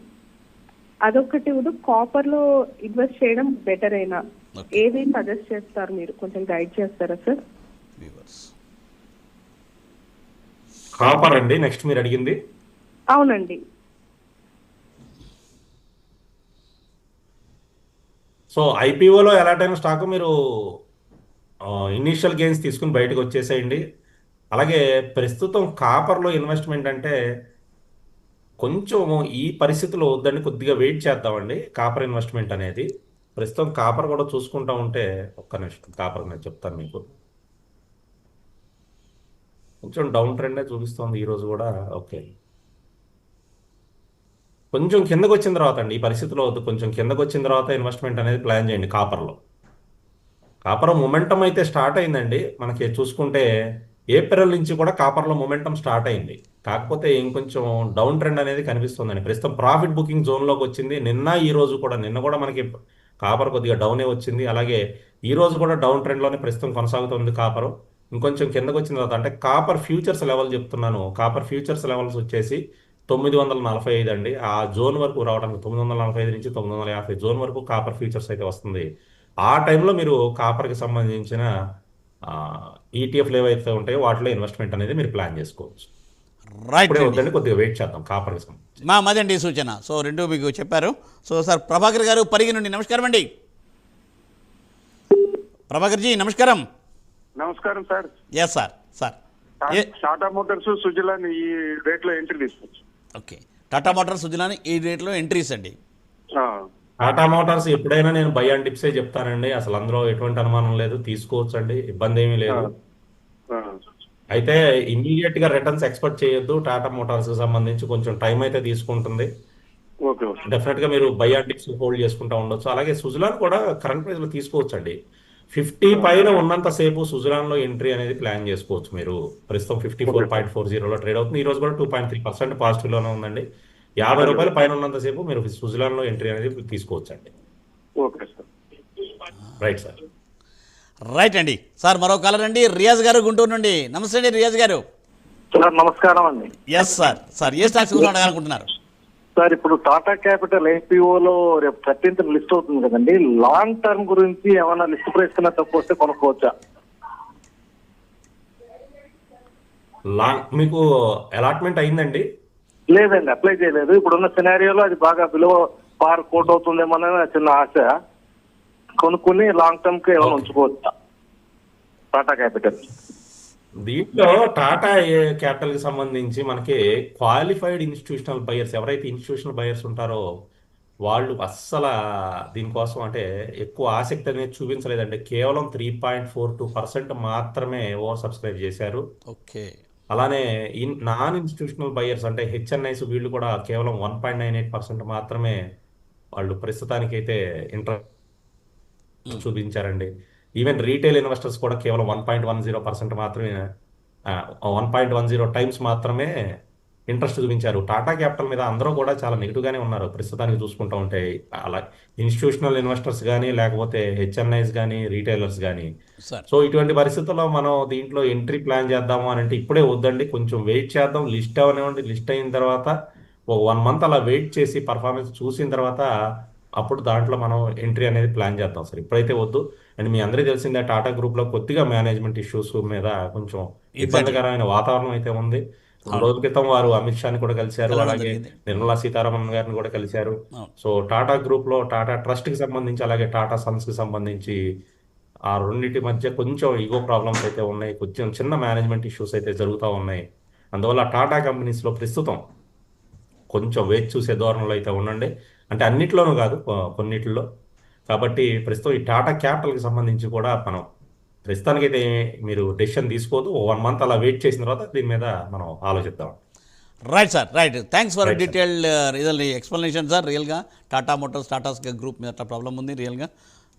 అదొకటి. కాపర్ లో ఇన్వెస్ట్ చేయడం బెటర్ అయినా ఏది సజెస్ట్ చేస్తారు మీరు? కొంచెం గైడ్ చేస్తారా సార్? కాపర్ అండి నెక్స్ట్ మీరు అడిగింది? అవునండి. సో ఐపీఓలో ఎలాంటి స్టాక్ మీరు ఇనీషియల్ గెయిన్స్ తీసుకుని బయటకు వచ్చేసేయండి. అలాగే ప్రస్తుతం కాపర్లో ఇన్వెస్ట్మెంట్ అంటే కొంచెం ఈ పరిస్థితిలో వద్దని కొద్దిగా వెయిట్ చేద్దామండి కాపర్ ఇన్వెస్ట్మెంట్ అనేది. ప్రస్తుతం కాపర్ కూడా చూసుకుంటా ఉంటే ఒక్క నిమిషం కాపర్ నేను చెప్తాను మీకు. కొంచెం డౌన్ ట్రెండే చూపిస్తోంది ఈరోజు కూడా. ఓకే, కొంచెం కిందకు వచ్చిన తర్వాత అండి, ఈ పరిస్థితిలో వద్దు, కొంచెం కిందకు వచ్చిన తర్వాత ఇన్వెస్ట్మెంట్ అనేది ప్లాన్ చేయండి. కాపర్ మొమెంటం అయితే స్టార్ట్ అయిందండి. మనకి చూసుకుంటే ఏప్రిల్ నుంచి కూడా కాపర్లో మొమెంటం స్టార్ట్ అయింది. కాకపోతే ఇంకొంచెం డౌన్ ట్రెండ్ అనేది కనిపిస్తుందండి. ప్రస్తుతం ప్రాఫిట్ బుకింగ్ జోన్లోకి వచ్చింది. నిన్న కూడా మనకి కాపర్ కొద్దిగా డౌనే వచ్చింది. అలాగే ఈ రోజు కూడా డౌన్ ట్రెండ్లోనే ప్రస్తుతం కొనసాగుతుంది కాపర్. ఇంకొంచెం కిందకు వచ్చిన తర్వాత అంటే కాపర్ ఫ్యూచర్స్ లెవెల్ చెప్తున్నాను. కాపర్ ఫ్యూచర్స్ లెవెల్స్ వచ్చేసి 945 అండి. ఆ జోన్ వరకు రావడానికి 945 నుంచి 950 జోన్ వరకు కాపర్ ఫ్యూచర్స్ అయితే వస్తుంది. ఆ టైంలో మీరు కాపర్కి సంబంధించిన ఈటీఎఫ్లు ఏవైతే ఉంటాయో వాటిలో ఇన్వెస్ట్మెంట్ అనేది మీరు ప్లాన్ చేసుకోవచ్చు. రైట్ వద్దండి, కొద్దిగా వెయిట్ చేద్దాం కాపర్కి సంబంధించి. మాదండి సూచన. సో రెండు మీకు చెప్పారు. సో సార్ ప్రభాకర్ గారు పరిగి నుండి నమస్కారం అండి. ప్రభాకర్ జీ నమస్కారం. నమస్కారం sir. Yes sir. Sir Tata Motors Suzlon ఈ రేట్లో ఎంట్రీ తీసుకోవచ్చు. ఓకే, టాటా మోటార్స్ సుజలాన్ ఈ రేట్లో ఎంట్రీస్ అండి. టాటా మోటార్స్ ఎప్పుడైనా నేను బై అండ్ టిప్సే చెప్తానండి. అసలు అందులో ఎటువంటి అనుమానం లేదు, తీసుకోవచ్చు అండి, ఇబ్బంది ఏమీ లేదు. అయితే ఇమీడియట్ గా రిటర్న్స్ ఎక్స్పెక్ట్ చేయొద్దు. టాటా మోటార్స్ కి సంబంధించి కొంచెం టైం అయితే తీసుకుంటుంది. డెఫినెట్ గా మీరు బై అండ్ టిప్స్ హోల్డ్ చేసుకుంటా ఉండొచ్చు. అలాగే సుజలాన్ కూడా కరెంట్ ప్రైస్ లో తీసుకోవచ్చు అండి. 50 పైన ఉన్నంత సేపు సుజలాన్ లో ఎంట్రీ అనేది ప్లాన్ చేసుకోవచ్చు మీరు. ప్రస్తుతం 54.40లో ట్రేడ్ అవుతుంది. ఈ రోజు కూడా 2.3% పాజిటివ్ లోనే ఉందండి. 50 రూపాయలు పైన ఉన్నంత సేపు మీరు సుజలాన్ లో ఎంట్రీ అనేది తీసుకోవచ్చు అండి. Right sir. రైట్ అండి. సార్ మరో కాలర్ అండి, రియాజ్ గారు గుంటూరు నుండి. నమస్తే అండి రియాజ్ గారు. సార్ నమస్కారం అండి. Yes sir. సార్ ఏ స్టాక్స్ గురించి అడగాలనుకుంటున్నారు? సార్ ఇప్పుడు టాటా క్యాపిటల్ ఐపీఓలో రేపు 13th లిస్ట్ అవుతుంది కదండి. లాంగ్ టర్మ్ గురించి ఏమైనా లిస్ట్ ప్రైస్ కన్నా తక్కువ వస్తే కొనుక్కోవచ్చా? మీకు అలాట్మెంట్ అయిందండి? లేదండి, అప్లై చేయలేదు. ఇప్పుడున్న సినారియోలో అది బాగా విలువ కోట్ అవుతుందేమో చిన్న ఆశ. కొనుక్కుని లాంగ్ టర్మ్ కి ఏమైనా ఉంచుకోవచ్చా టాటా క్యాపిటల్? దీంట్లో టాటా క్యాపిటల్ కి సంబంధించి మనకి క్వాలిఫైడ్ ఇన్స్టిట్యూషనల్ బయర్స్, ఎవరైతే ఇన్స్టిట్యూషనల్ బయర్స్ ఉంటారో వాళ్ళు అస్సలు దీనికోసం అంటే ఎక్కువ ఆసక్తి అనేది చూపించలేదండి. కేవలం 3.42% మాత్రమే ఓవర్ సబ్స్క్రైబ్ చేశారు. ఓకే. అలానే నాన్ ఇన్స్టిట్యూషనల్ బయర్స్ అంటే హెచ్ఎన్ఐస్ వీళ్ళు కూడా కేవలం 1.98% మాత్రమే వాళ్ళు ప్రస్తుతానికైతే ఇంట్రెస్ట్ చూపించారండి. ఈవెన్ రీటైల్ ఇన్వెస్టర్స్ కూడా కేవలం 1.10% మాత్రమే 1.10 టైమ్స్ మాత్రమే ఇంట్రెస్ట్ చూపించారు. టాటా క్యాపిటల్ మీద అందరూ కూడా చాలా నెగిటివ్గానే ఉన్నారు ప్రస్తుతానికి చూసుకుంటూ ఉంటే. అలా ఇన్స్టిట్యూషనల్ ఇన్వెస్టర్స్ కానీ లేకపోతే హెచ్ఎన్ఐస్ కానీ రీటైలర్స్ కానీ. సో ఇటువంటి పరిస్థితుల్లో మనం దీంట్లో ఎంట్రీ ప్లాన్ చేద్దాము అని అంటే ఇప్పుడే వద్దండి, కొంచెం వెయిట్ చేద్దాం. లిస్ట్ అవనివ్వండి, లిస్ట్ అయిన తర్వాత ఒక 1 month అలా వెయిట్ చేసి పర్ఫార్మెన్స్ చూసిన తర్వాత అప్పుడు దాంట్లో మనం ఎంట్రీ అనేది ప్లాన్ చేద్దాం సార్. ఇప్పుడైతే వద్దు. అండ్ మీ అందరికీ తెలిసిందే టాటా గ్రూప్ లో కొద్దిగా మేనేజ్మెంట్ ఇష్యూస్ మీద కొంచెం ఇబ్బందికరమైన వాతావరణం అయితే ఉంది. 2 రోజుల క్రితం వారు అమిత్ షాని కూడా కలిశారు, అలాగే నిర్మలా సీతారామన్ గారిని కూడా కలిశారు. సో టాటా గ్రూప్ లో టాటా ట్రస్ట్ కి సంబంధించి అలాగే టాటా సన్స్ కి సంబంధించి ఆ రెండింటి మధ్య కొంచెం ఈగో ప్రాబ్లమ్స్ అయితే ఉన్నాయి, కొంచెం చిన్న మేనేజ్మెంట్ ఇష్యూస్ అయితే జరుగుతూ ఉన్నాయి. అందువల్ల టాటా కంపెనీస్ లో ప్రస్తుతం కొంచెం వేచి చూసే ధోరణిలో అయితే ఉండండి. అంటే అన్నిట్లోనూ కాదు, కొన్నిటిలో. కాబట్టి ప్రస్తుతం ఈ టాటా క్యాపిటల్కి సంబంధించి కూడా మనం ప్రస్తుతానికైతే మీరు డెసిషన్ తీసుకోవద్దు. 1 month అలా వెయిట్ చేసిన తర్వాత దీని మీద మనం ఆలోచిద్దాం. Right sir. Right. Thanks for detailed explanation sir. రియల్గా టాటా మోటార్స్ టాటాస్ గ్రూప్ మీద అట్లా ప్రాబ్లం ఉంది రియల్గా.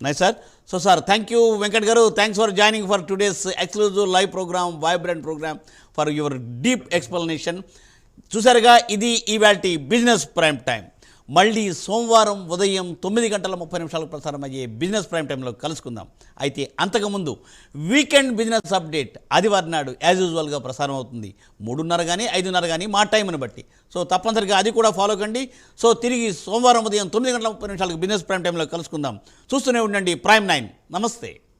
Nice sir. So sir thank you Venkat garu. Thanks for joining for today's exclusive live programme, vibrant programme, for your deep explanation. చూసారుగా, ఇది ఇవాల్టి బిజినెస్ ప్రైమ్ టైం. మళ్ళీ సోమవారం ఉదయం 9:30 ప్రసారం అయ్యే బిజినెస్ ప్రైమ్ టైంలో కలుసుకుందాం. అయితే అంతకుముందు వీకెండ్ బిజినెస్ అప్డేట్ ఆదివారం నాడు యాజ్ యూజువల్గా ప్రసారం అవుతుంది. 3:30 కానీ 5:30 కానీ మా టైంని బట్టి. సో తప్పనిసరిగా అది కూడా ఫాలో కండి. సో తిరిగి సోమవారం ఉదయం 9:30 బిజినెస్ ప్రైమ్ టైంలో కలుసుకుందాం. చూస్తూనే ఉండండి ప్రైమ్ 9. నమస్తే.